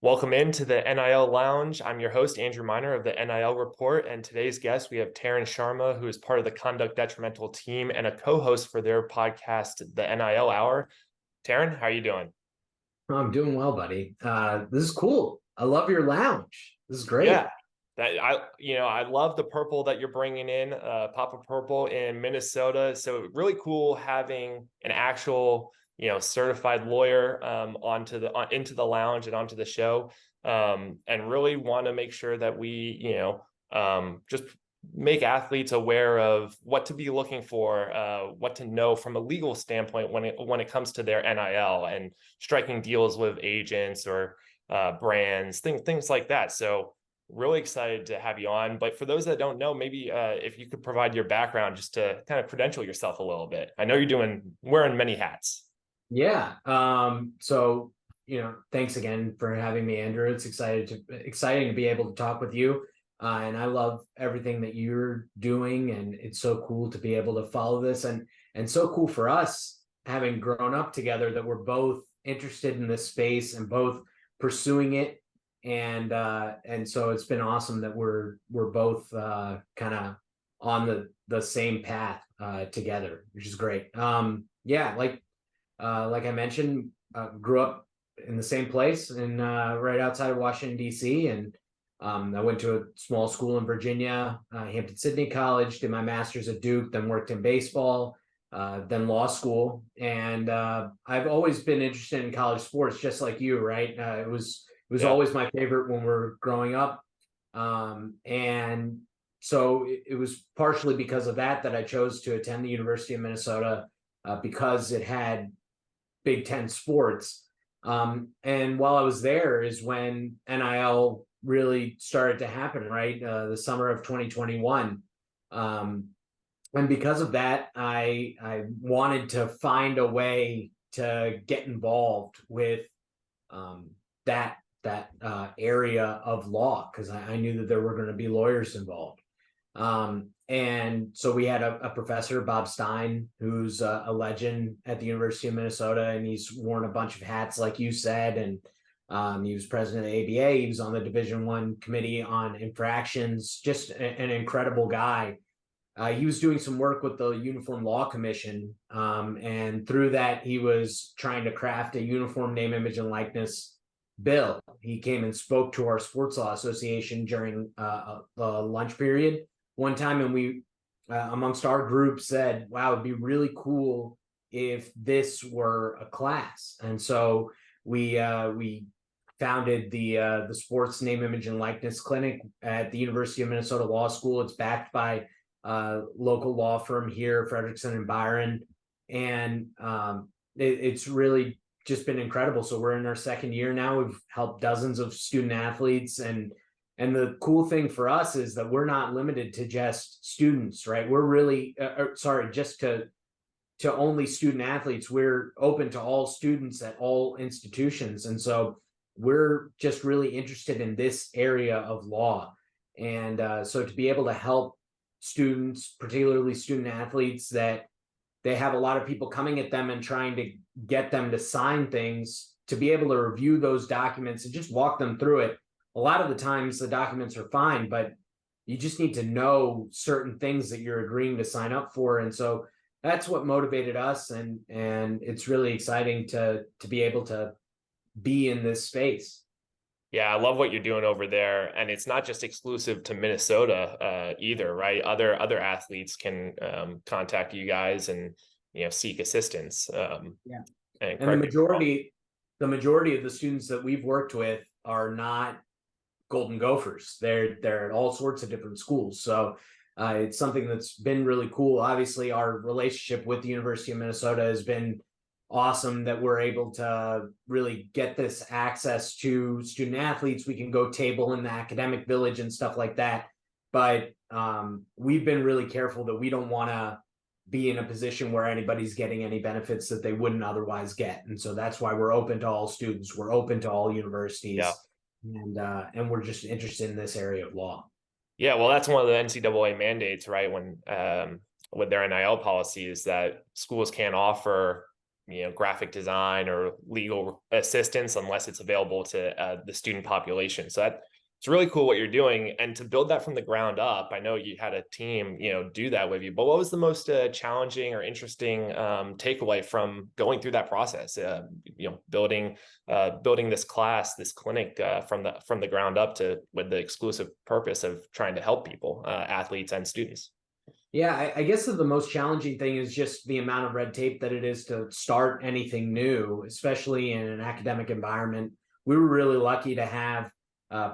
Welcome into the NIL Lounge. I'm your host, Andrew Miner of the NIL Report, and today's guest, we have Tarun Sharma, who is part of the Conduct Detrimental team and a co-host for their podcast, the NIL Hour. Tarun, how are you doing? I'm doing well, buddy. This is cool. I love your lounge. This is great. Yeah, I love the purple that you're bringing in, Papa Purple in Minnesota. So really cool having an actual, certified lawyer into the lounge and onto the show, and really want to make sure that we, just make athletes aware of what to be looking for, what to know from a legal standpoint when it comes to their NIL and striking deals with agents or brands, things like that. So really excited to have you on. But for those that don't know, maybe if you could provide your background just to kind of credential yourself a little bit. I know you're wearing many hats. Yeah. Thanks again for having me, Andrew. It's exciting to be able to talk with you. And I love everything that you're doing, and it's so cool to be able to follow this, and so cool for us having grown up together that we're both interested in this space and both pursuing it. And so it's been awesome that we're both kind of on the same path together, which is great. Like I mentioned, grew up in the same place and right outside of Washington, D.C. And I went to a small school in Virginia, Hampton-Sydney College, did my master's at Duke, then worked in baseball, then law school. And I've always been interested in college sports, just like you, right? It was always my favorite when we were growing up. And so it was partially because of that I chose to attend the University of Minnesota, because it had Big Ten sports. And while I was there is when NIL really started to happen, right? The summer of 2021. And because of that, I wanted to find a way to get involved with that area of law, because I knew that there were going to be lawyers involved. And so we had a professor, Bob Stein, who's a legend at the University of Minnesota, and he's worn a bunch of hats, like you said, and he was president of the ABA. He was on the Division I committee on infractions, just an incredible guy. He was doing some work with the Uniform Law Commission, and through that, he was trying to craft a uniform name, image, and likeness bill. He came and spoke to our sports law association during the lunch period one time, and we, amongst our group, said, wow, it'd be really cool if this were a class. And so we founded the Sports Name, Image, and Likeness Clinic at the University of Minnesota Law School. It's backed by local law firm here, Frederickson and Byron. And it's really just been incredible. So we're in our second year now. We've helped dozens of student athletes, and the cool thing for us is that we're not limited to just students, right? We're really just to only student athletes. We're open to all students at all institutions. And so we're just really interested in this area of law. And so to be able to help students, particularly student athletes, that they have a lot of people coming at them and trying to get them to sign things, to be able to review those documents and just walk them through it. A lot of the times the documents are fine, but you just need to know certain things that you're agreeing to sign up for. And so that's what motivated us. And it's really exciting to be able to be in this space. Yeah, I love what you're doing over there, and it's not just exclusive to Minnesota either, right? Other athletes can contact you guys and seek assistance. Yeah, and and the majority of the students that we've worked with are not Golden Gophers. They're at all sorts of different schools. So it's something that's been really cool. Obviously, our relationship with the University of Minnesota has been awesome, that we're able to really get this access to student athletes. We can go table in the academic village and stuff like that. But we've been really careful that we don't want to be in a position where anybody's getting any benefits that they wouldn't otherwise get. And so that's why we're open to all students. We're open to all universities. Yeah. And we're just interested in this area of law. Yeah, well, that's one of the NCAA mandates, right? When with their NIL policy, is that schools can't offer graphic design or legal assistance unless it's available to the student population. So it's really cool what you're doing, and to build that from the ground up. I know you had a team, do that with you, but what was the most challenging or interesting takeaway from going through that process? Building this class, this clinic from the ground up with the exclusive purpose of trying to help people, athletes and students. Yeah, I guess that the most challenging thing is just the amount of red tape that it is to start anything new, especially in an academic environment. We were really lucky to have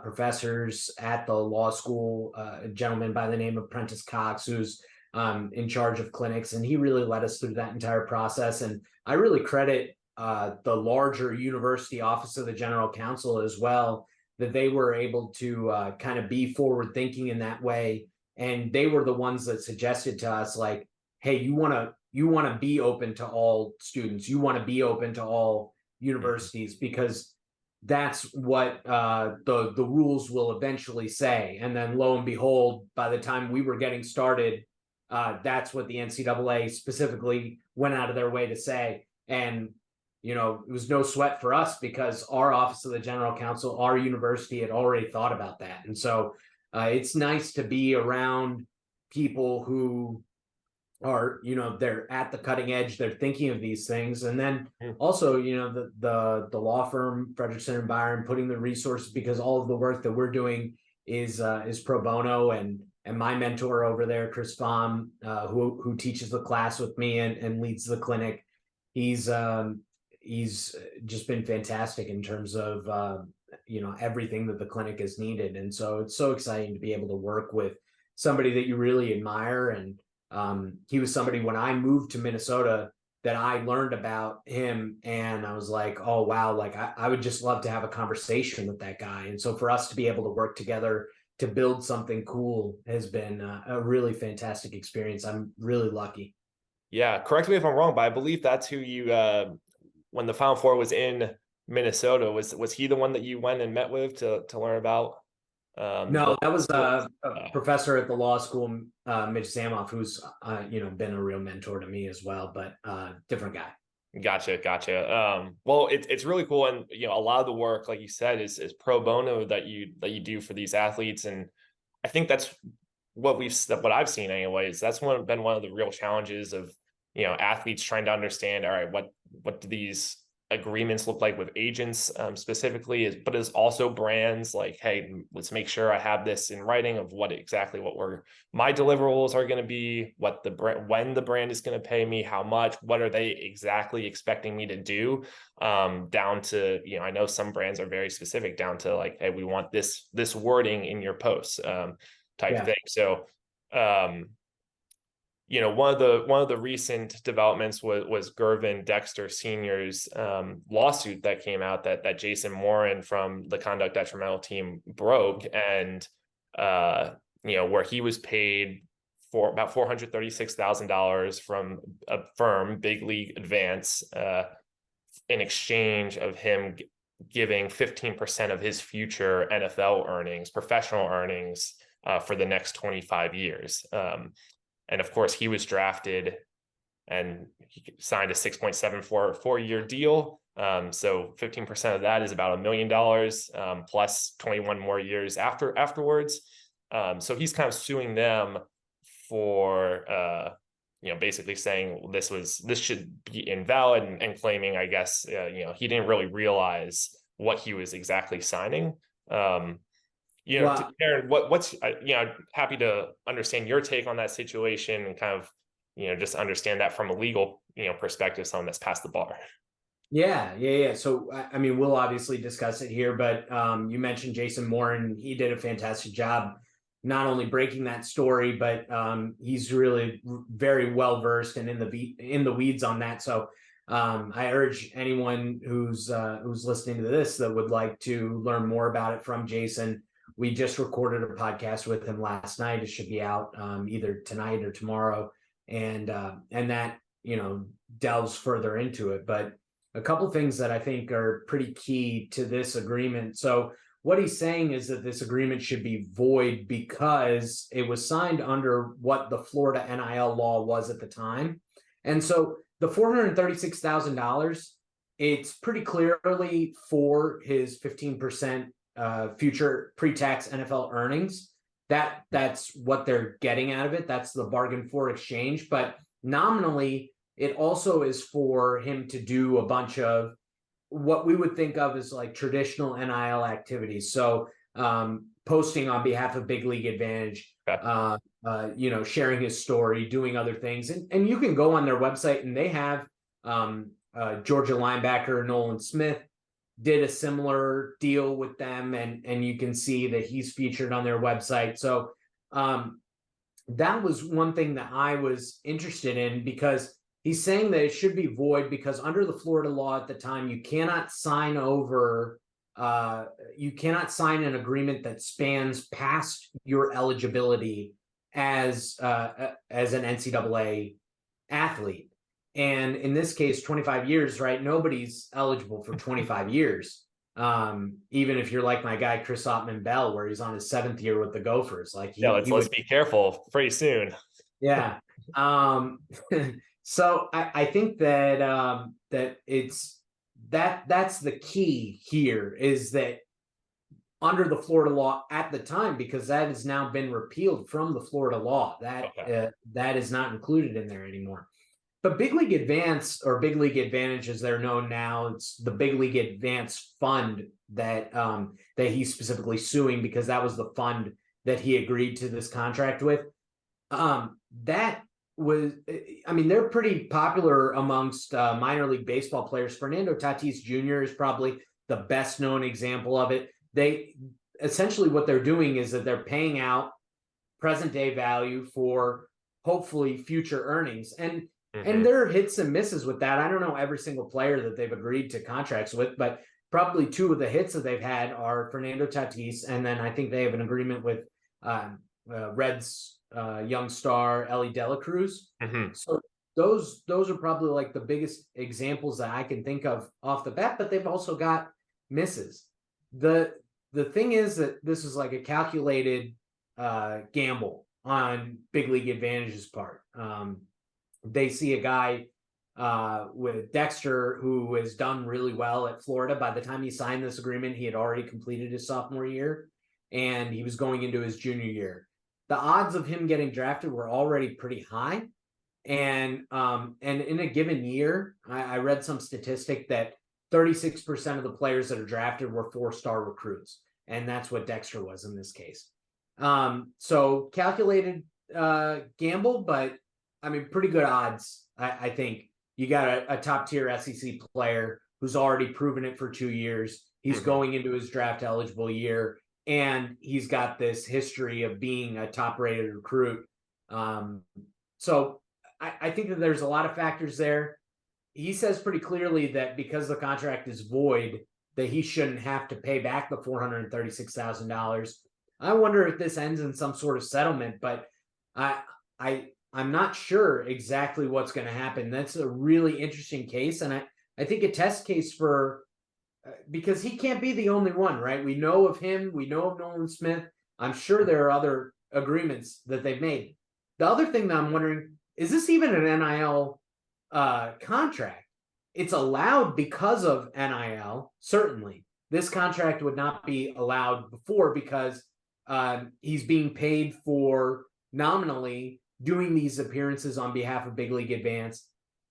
professors at the law school, a gentleman by the name of Prentice Cox, who's in charge of clinics, and he really led us through that entire process. And I really credit the larger university office of the general counsel as well, that they were able to kind of be forward thinking in that way. And they were the ones that suggested to us, like, hey, you want to be open to all students, you want to be open to all universities, because that's what the rules will eventually say. And then lo and behold, by the time we were getting started, that's what the NCAA specifically went out of their way to say. And it was no sweat for us, because our office of the general counsel, our university, had already thought about that. And so it's nice to be around people who are, they're at the cutting edge, they're thinking of these things. And then also, the law firm, Frederickson and Byron, putting the resources, because all of the work that we're doing is pro bono. And my mentor over there, Chris Baum, who teaches the class with me and leads the clinic, he's just been fantastic in terms of everything that the clinic has needed. And so it's so exciting to be able to work with somebody that you really admire. And he was somebody, when I moved to Minnesota, that I learned about him, and I was like, oh wow, like I would just love to have a conversation with that guy. And so for us to be able to work together to build something cool has been a really fantastic experience. I'm really lucky. Yeah, correct me if I'm wrong, but I believe that's who you when the Final Four was in Minnesota, was he the one that you went and met with to learn about? No, that was a professor at the law school, Mitch Zamoff, who's been a real mentor to me as well, but different guy. Gotcha. Well, it's really cool, and a lot of the work, like you said, is pro bono that you do for these athletes, and I think that's what I've seen anyways. That's been one of the real challenges of athletes trying to understand, all right, what do these agreements look like with agents specifically, but it's also brands, like, hey, let's make sure I have this in writing of what my deliverables are going to be, what the brand, when the brand is going to pay me, how much, what are they exactly expecting me to do, down to, I know some brands are very specific, down to like, hey, we want this wording in your posts, type thing. So one of the recent developments was Gervin Dexter Sr.'s lawsuit that came out that Jason Morin from the Conduct Detrimental team broke, and where he was paid for about $436,000 from a firm, Big League Advance, in exchange of him giving 15% of his future NFL earnings, professional earnings, for the next 25 years. And of course, he was drafted and he signed a $6.74 4-year deal. So 15% of that is about $1 million, plus 21 more years afterwards. So he's kind of suing them for basically saying this should be invalid, and claiming, I guess, he didn't really realize what he was exactly signing. Tarun, what's happy to understand your take on that situation, and kind of just understand that from a legal perspective, someone that's passed the bar. Yeah. So I mean, we'll obviously discuss it here, but you mentioned Jason Morin. He did a fantastic job not only breaking that story, but he's really very well versed and in the weeds on that. So I urge anyone who's listening to this that would like to learn more about it from Jason. We just recorded a podcast with him last night. It should be out either tonight or tomorrow, and that delves further into it. But a couple things that I think are pretty key to this agreement. So what he's saying is that this agreement should be void because it was signed under what the Florida NIL law was at the time, and so the $436,000, it's pretty clearly for his 15% future pre-tax NFL earnings. That's what they're getting out of it. That's the bargain for exchange. But nominally, it also is for him to do a bunch of what we would think of as like traditional NIL activities. So posting on behalf of Big League Advantage, sharing his story, doing other things. And you can go on their website and they have Georgia linebacker Nolan Smith did a similar deal with them, and you can see that he's featured on their website. So that was one thing that I was interested in, because he's saying that it should be void because under the Florida law at the time, you cannot sign an agreement that spans past your eligibility as an NCAA athlete. And in this case, 25 years, right? Nobody's eligible for 25 years. Even if you're like my guy, Chris Ottman-Bell, where he's on his 7th year with the Gophers. Like let's be careful pretty soon. Yeah. So I think that that's the key here, is that under the Florida law at the time, because that has now been repealed from the Florida law, that is not included in there anymore. But Big League Advance, or Big League Advantage as they're known now, it's the Big League Advance fund that he's specifically suing, because that was the fund that he agreed to this contract with. That was, I mean, they're pretty popular amongst minor league baseball players. Fernando Tatis Jr. is probably the best known example of it. They essentially, what they're doing is that they're paying out present day value for hopefully future earnings. And there are hits and misses with that. I don't know every single player that they've agreed to contracts with, but probably 2 of the hits that they've had are Fernando Tatis, and then I think they have an agreement with Reds young star Ellie De La Cruz. So those are probably like the biggest examples that I can think of off the bat, but they've also got misses. The thing is that this is like a calculated gamble on Big League Advantage's part. They see a guy with Dexter who has done really well at Florida. By the time he signed this agreement, he had already completed his sophomore year and he was going into his junior year. The odds of him getting drafted were already pretty high. And in a given year, I read some statistic that 36% of the players that are drafted were 4-star recruits. And that's what Dexter was in this case. So calculated gamble, but I mean, pretty good odds. I think you got a top tier SEC player who's already proven it for 2 years. He's going into his draft eligible year, and he's got this history of being a top rated recruit. So I think that there's a lot of factors there. He says pretty clearly that because the contract is void, that he shouldn't have to pay back the $436,000. I wonder if this ends in some sort of settlement, but I'm not sure exactly what's going to happen. That's a really interesting case. And I think a test case for, because he can't be the only one, right? We know of him. We know of Nolan Smith. I'm sure there are other agreements that they've made. The other thing that I'm wondering, is this even an NIL contract? It's allowed because of NIL, certainly. This contract would not be allowed before because he's being paid for nominally doing these appearances on behalf of Big League Advance.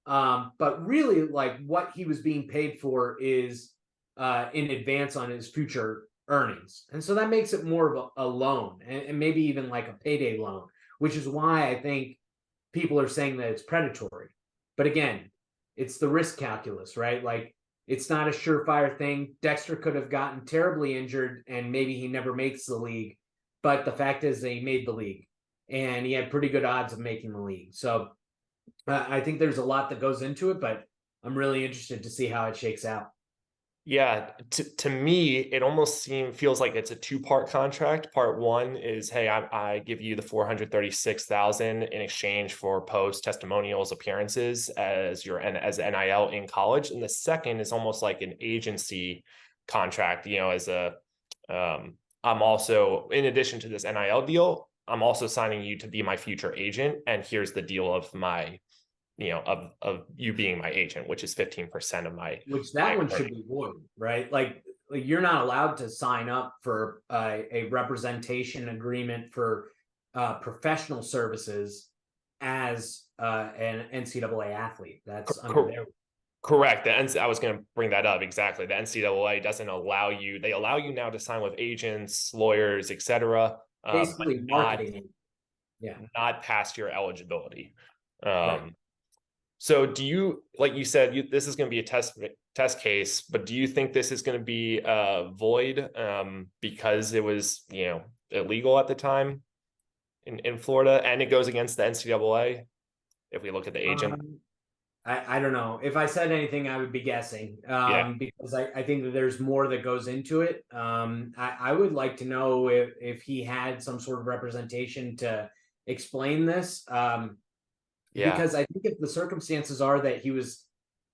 But really, like, what he was being paid for is in advance on his future earnings. And so that makes it more of a loan, and maybe even like a payday loan, which is why I think people are saying that it's predatory. But again, it's the risk calculus, right? Like, it's not a surefire thing. Dexter could have gotten terribly injured and maybe he never makes the league. But the fact is that he made the league and he had pretty good odds of making the league. So I think there's a lot that goes into it, but I'm really interested to see how it shakes out. Yeah, to me, it almost feels like it's a 2-part contract. Part one is, hey, I give you the $436,000 in exchange for post testimonials appearances as NIL in college, and the second is almost like an agency contract. As I'm also, in addition to this NIL deal, I'm also signing you to be my future agent, and here's the deal of my of you being my agent, which is 15% of Which my that one should earnings. be void, right? Like you're not allowed to sign up for a representation agreement for professional services as an NCAA athlete. That's under Cor- their. Correct. I was going to bring that up exactly. The NCAA doesn't allow you. They allow you now to sign with agents, lawyers, etc., but Basically marketing. Yeah, not past your eligibility. right. So do you, like you said, this is going to be a test case, but do you think this is going to be void because it was, illegal at the time in Florida, and it goes against the NCAA if we look at the agent? I don't know. If I said anything, I would be guessing Yeah. because I think that there's more that goes into it. I would like to know if he had some sort of representation to explain this. Yeah. Because I think if the circumstances are that he was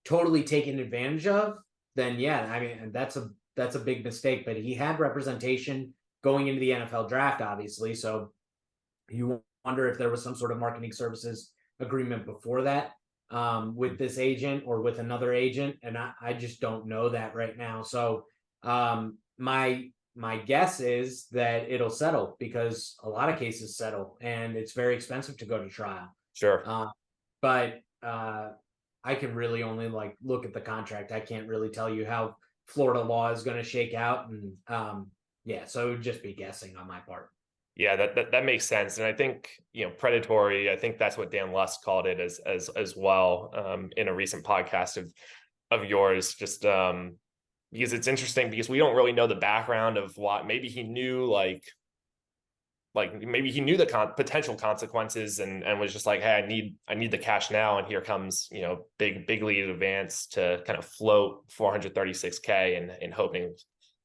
totally taken advantage of, then yeah, I mean that's a big mistake. But he had representation going into the NFL draft, obviously. So you wonder if there was some sort of marketing services agreement before that with this agent or with another agent, and I just don't know that right now. So my guess is that it'll settle because a lot of cases settle, and it's very expensive to go to trial. Sure. But I can really only like look at the contract. I can't really tell you how Florida law is going to shake out, and yeah, so it would just be guessing on my part. Yeah, that makes sense, and I think predatory. I think that's what Dan Lusk called it as well in a recent podcast of yours. Just because it's interesting because we don't really know the background of what maybe he knew like maybe he knew the potential consequences and was just like, hey, I need the cash now, and here comes big lead advance to kind of float 436K and hoping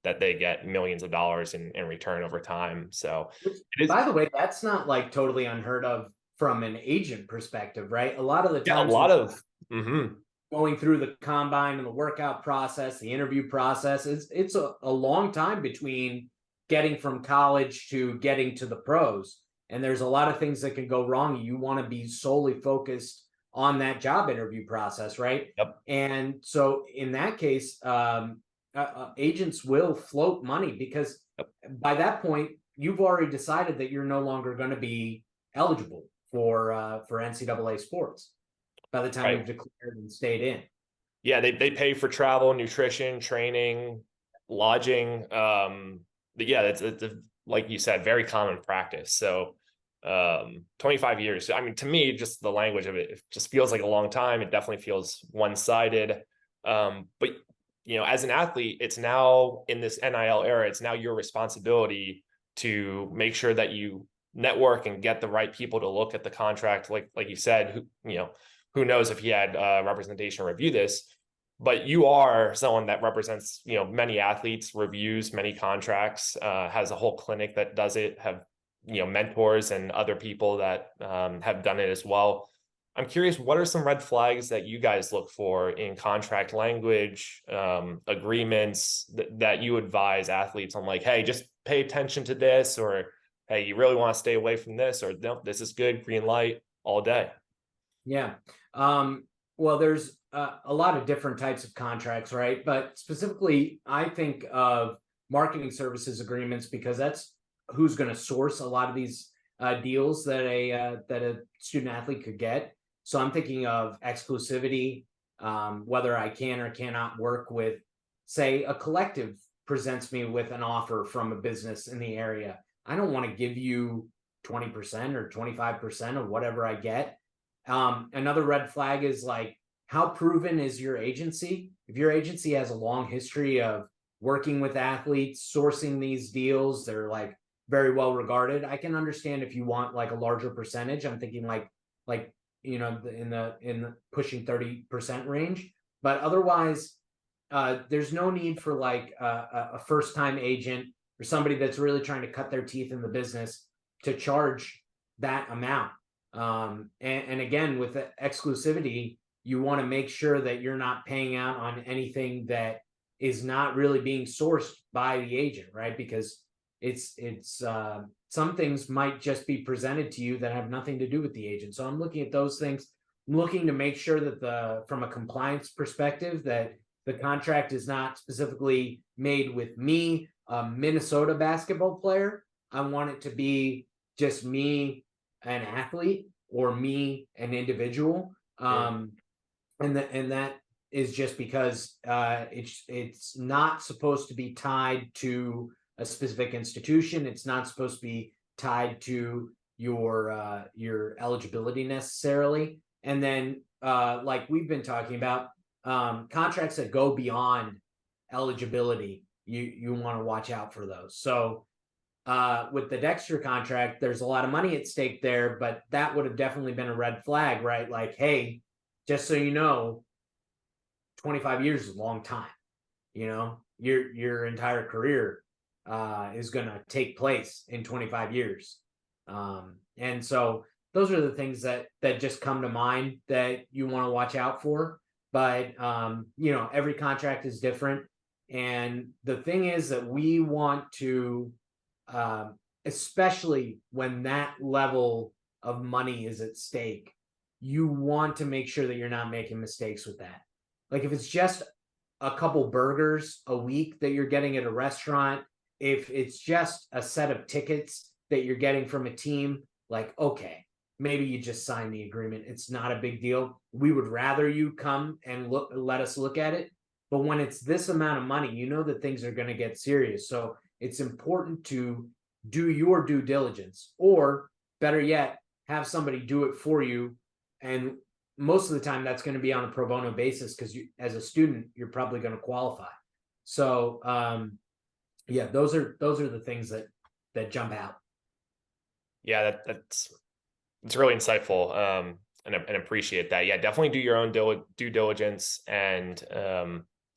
that they get millions of dollars in return over time. So it is. By the way, that's not like totally unheard of from an agent perspective, right? A lot of the Yeah, a times lot of. Mm-hmm. going through the combine and the workout process, the interview process, it's a long time between getting from college to getting to the pros. And there's a lot of things that can go wrong. You want to be solely focused on that job interview process, right? Yep. And so in that case, agents will float money because by that point, you've already decided that you're no longer going to be eligible for NCAA sports by the time Right. you've declared and stayed in. Yeah, they pay for travel, nutrition, training, lodging. But yeah, it's like you said, very common practice. So 25 years. I mean, to me, just the language of it just feels like a long time. It definitely feels one-sided. But as an athlete, it's now in this NIL era, it's now your responsibility to make sure that you network and get the right people to look at the contract. Like you said, who knows if he had representation review this, but you are someone that represents, many athletes, reviews many contracts, has a whole clinic that does it, have, mentors and other people that have done it as well. I'm curious, what are some red flags that you guys look for in contract language, agreements that you advise athletes on, like, hey, just pay attention to this, or hey, you really want to stay away from this, or no, this is good, green light all day? Yeah. Well, there's a lot of different types of contracts, right? But specifically, I think of marketing services agreements because that's who's going to source a lot of these deals that a student athlete could get. So I'm thinking of exclusivity, whether I can or cannot work with, say, a collective presents me with an offer from a business in the area. I don't want to give you 20% or 25% of whatever I get. Another red flag is like, how proven is your agency? If your agency has a long history of working with athletes, sourcing these deals, they're like very well regarded. I can understand if you want like a larger percentage. I'm thinking like in the pushing 30% range. But otherwise, there's no need for like a first time agent or somebody that's really trying to cut their teeth in the business to charge that amount. And again, with the exclusivity, you want to make sure that you're not paying out on anything that is not really being sourced by the agent, right? Because it's some things might just be presented to you that have nothing to do with the agent. So I'm looking at those things. looking to make sure that from a compliance perspective, that the contract is not specifically made with me, a Minnesota basketball player. I want it to be just me, an athlete, or me, an individual. And that is just because it's not supposed to be tied to a specific institution. It's not supposed to be tied to your eligibility necessarily. And then like we've been talking about, contracts that go beyond eligibility, you want to watch out for those. So with the Dexter contract, there's a lot of money at stake there, but that would have definitely been a red flag, right? Like, hey, just so you know, 25 years is a long time. You know, your entire career is going to take place in 25 years. And so those are the things that just come to mind that you want to watch out for. But you know, every contract is different. And the thing is that we want to, especially when that level of money is at stake, you want to make sure that you're not making mistakes with that. Like if it's just a couple burgers a week that you're getting at a restaurant, if it's just a set of tickets that you're getting from a team, like, okay, maybe you just sign the agreement. It's not a big deal. We would rather you come and let us look at it. But when it's this amount of money, you know that things are going to get serious. So it's important to do your due diligence, or better yet, have somebody do it for you. And most of the time that's going to be on a pro bono basis, because you, as a student, you're probably going to qualify. So yeah, those are the things that jump out. Yeah, it's really insightful, and appreciate that. Yeah, definitely do your own due diligence, and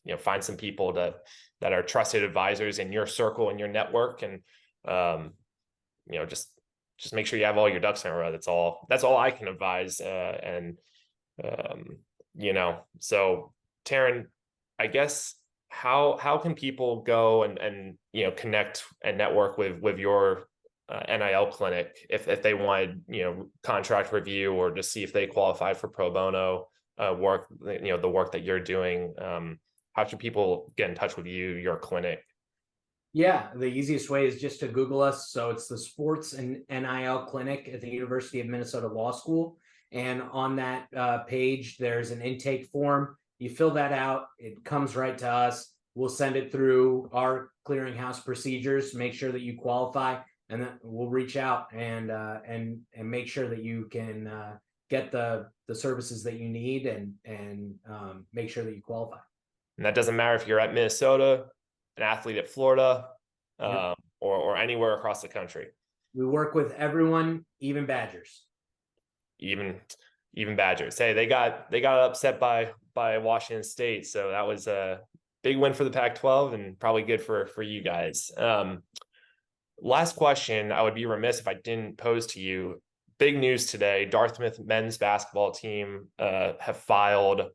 you know, find some people that are trusted advisors in your circle and your network, and you know, just make sure you have all your ducks in a row. That's all I can advise. And you know, so Tarun, I guess how can people go and you know, connect and network with your NIL clinic if they wanted, you know, contract review, or to see if they qualified for pro bono work, you know, the work that you're doing? How should people get in touch with you, your clinic? Yeah, the easiest way is just to Google us. So it's the Sports and NIL Clinic at the University of Minnesota Law School. And on that page, there's an intake form. You fill that out. It comes right to us. We'll send it through our clearinghouse procedures, make sure that you qualify, and then we'll reach out and make sure that you can get the services that you need, and make sure that you qualify. And that doesn't matter if you're at Minnesota, an athlete at Florida, Yep. or anywhere across the country. We work with everyone, even Badgers. Even Badgers. Hey, they got upset by Washington State, so that was a big win for the Pac-12, and probably good for you guys. Last question, I would be remiss if I didn't pose to you. Big news today: Dartmouth men's basketball team have filed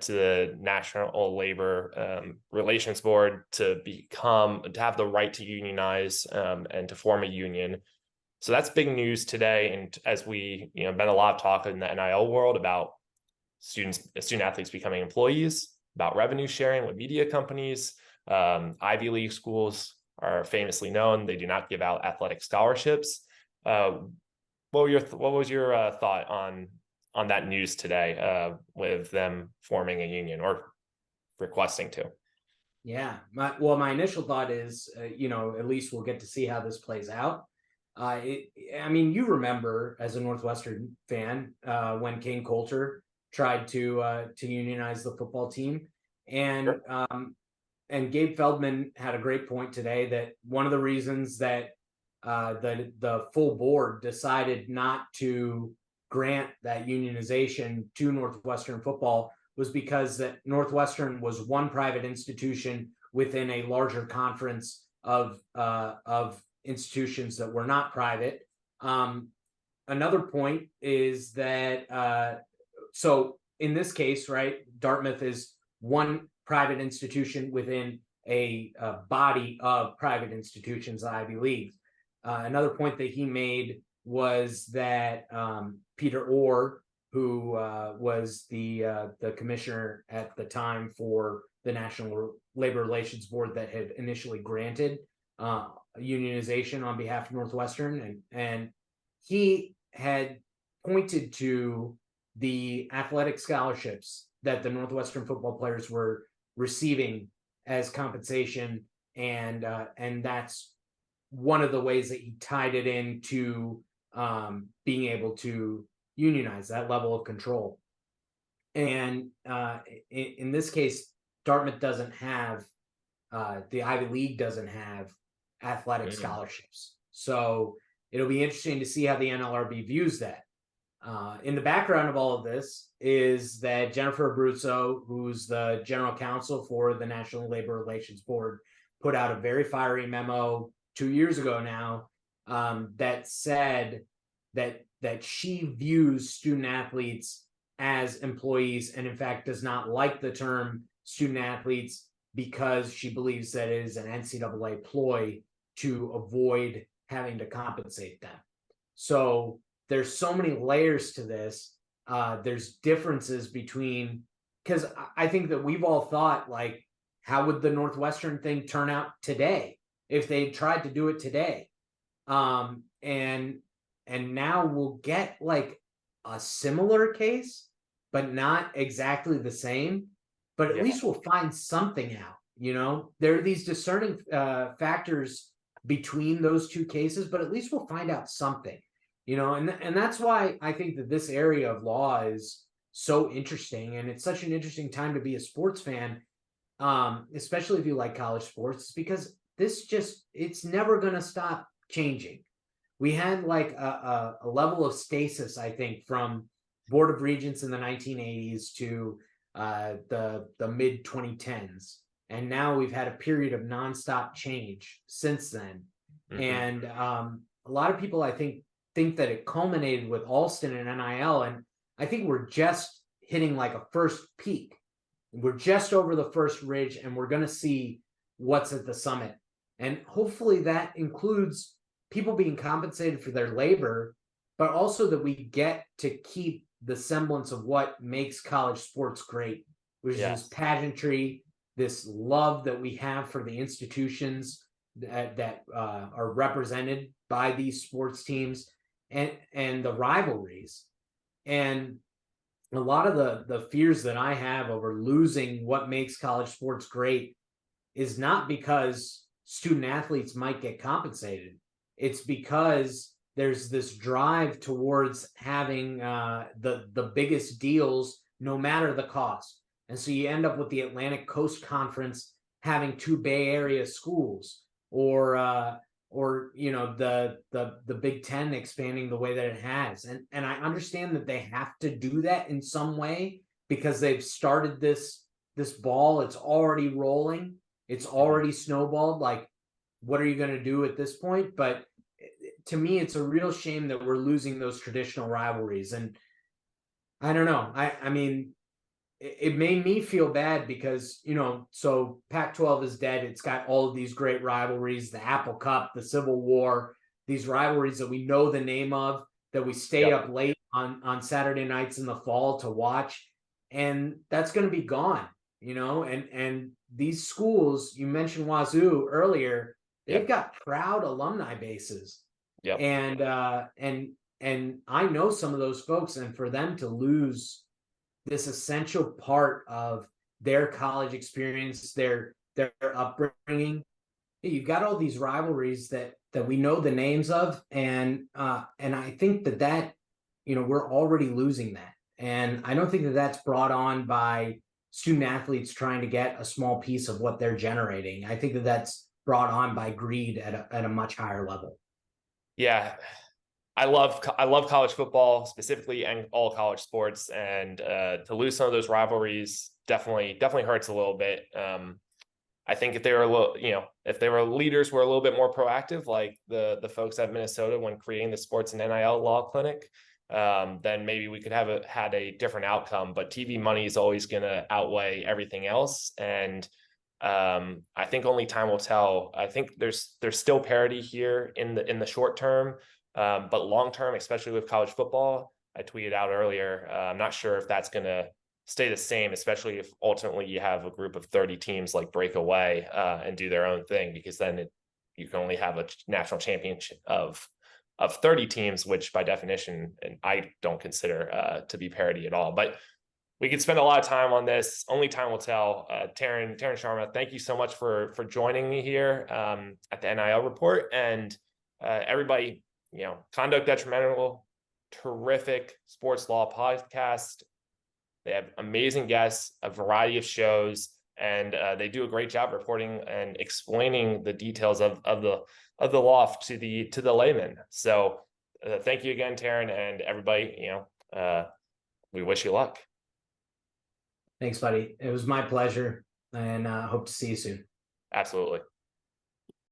to the National Labor Relations Board to have the right to unionize and to form a union. So that's big news today. And as we, you know, been a lot of talk in the NIL world about student athletes becoming employees, about revenue sharing with media companies. Ivy League schools are famously known; they do not give out athletic scholarships. What was your thought on that news today, with them forming a union or requesting to? Yeah, my initial thought is, you know, at least we'll get to see how this plays out. I mean, you remember as a Northwestern fan when Kane Coulter tried to unionize the football team, and Sure. And Gabe Feldman had a great point today that one of the reasons that the full board decided not to grant that unionization to Northwestern football was because that Northwestern was one private institution within a larger conference of institutions that were not private. Another point is that so in this case, right, Dartmouth is one private institution within a body of private institutions, Ivy Leagues. Another point that he made was that Peter Orr who was the commissioner at the time for the National Labor Relations Board that had initially granted unionization on behalf of Northwestern, and he had pointed to the athletic scholarships that the Northwestern football players were receiving as compensation, and that's one of the ways that he tied it into being able to unionize, that level of control. And in this case, Dartmouth doesn't have, the Ivy League doesn't have athletic scholarships. So it'll be interesting to see how the NLRB views that. In the background of all of this is that Jennifer Abruzzo, who's the general counsel for the National Labor Relations Board, put out a very fiery memo 2 years ago now that said that she views student athletes as employees, and in fact does not like the term student athletes because she believes that it is an NCAA ploy to avoid having to compensate them. So there's so many layers to this. There's differences between, because I think that we've all thought, like, how would the Northwestern thing turn out today if they tried to do it today? And now we'll get like a similar case, but not exactly the same. But at least we'll find something out. You know, there are these discerning factors between those two cases, but at least we'll find out something. You know, and that's why I think that this area of law is so interesting, and it's such an interesting time to be a sports fan, especially if you like college sports, because it's never going to stop changing. We had like a level of stasis, I think, from Board of Regents in the 1980s to the mid 2010s, and now we've had a period of nonstop change since then. And a lot of people, I think that it culminated with Alston and NIL, and I think we're just hitting like a first peak. We're just over the first ridge, and we're going to see what's at the summit. And hopefully that includes people being compensated for their labor, but also that we get to keep the semblance of what makes college sports great, which is this pageantry, this love that we have for the institutions that are represented by these sports teams, and the rivalries. And a lot of the fears that I have over losing what makes college sports great is not because student athletes might get compensated. It's because there's this drive towards having the biggest deals, no matter the cost. And so you end up with the Atlantic Coast Conference having 2 Bay Area schools, or you know, the Big Ten expanding the way that it has. And I understand that they have to do that in some way because they've started this ball. It's already rolling. It's already snowballed. Like, what are you going to do at this point? But to me, it's a real shame that we're losing those traditional rivalries. And I don't know. I mean, it made me feel bad because, you know, so Pac-12 is dead. It's got all of these great rivalries, the Apple Cup, the Civil War, these rivalries that we know the name of, that we stay up late on Saturday nights in the fall to watch. And that's going to be gone, you know, and these schools, you mentioned Wazoo earlier, they've got proud alumni bases. And I know some of those folks, and for them to lose this essential part of their college experience, their upbringing, you've got all these rivalries that we know the names of, and I think that you know, we're already losing that, and I don't think that that's brought on by student athletes trying to get a small piece of what they're generating. I think that that's brought on by greed at a much higher level. Yeah, I love college football specifically, and all college sports, and to lose some of those rivalries definitely hurts a little bit. I think if they were a little, you know, if they were leaders were a little bit more proactive, like the folks at Minnesota when creating the sports and NIL law clinic, then maybe we could have had a different outcome. But TV money is always going to outweigh everything else, and I think only time will tell. I think there's still parity here in the short term, but long term, especially with college football, I tweeted out earlier. I'm not sure if that's going to stay the same, especially if ultimately you have a group of 30 teams like break away and do their own thing, because then you can only have a national championship of 30 teams, which by definition, and I don't consider to be parity at all. But we could spend a lot of time on this. Only time will tell. Tarun Sharma, thank you so much for joining me here at the NIL Report. And everybody, Conduct Detrimental, terrific sports law podcast. They have amazing guests, a variety of shows, and they do a great job reporting and explaining the details of the law to the layman. So thank you again, Tarun, and everybody. We wish you luck. Thanks, buddy. It was my pleasure, and hope to see you soon. Absolutely.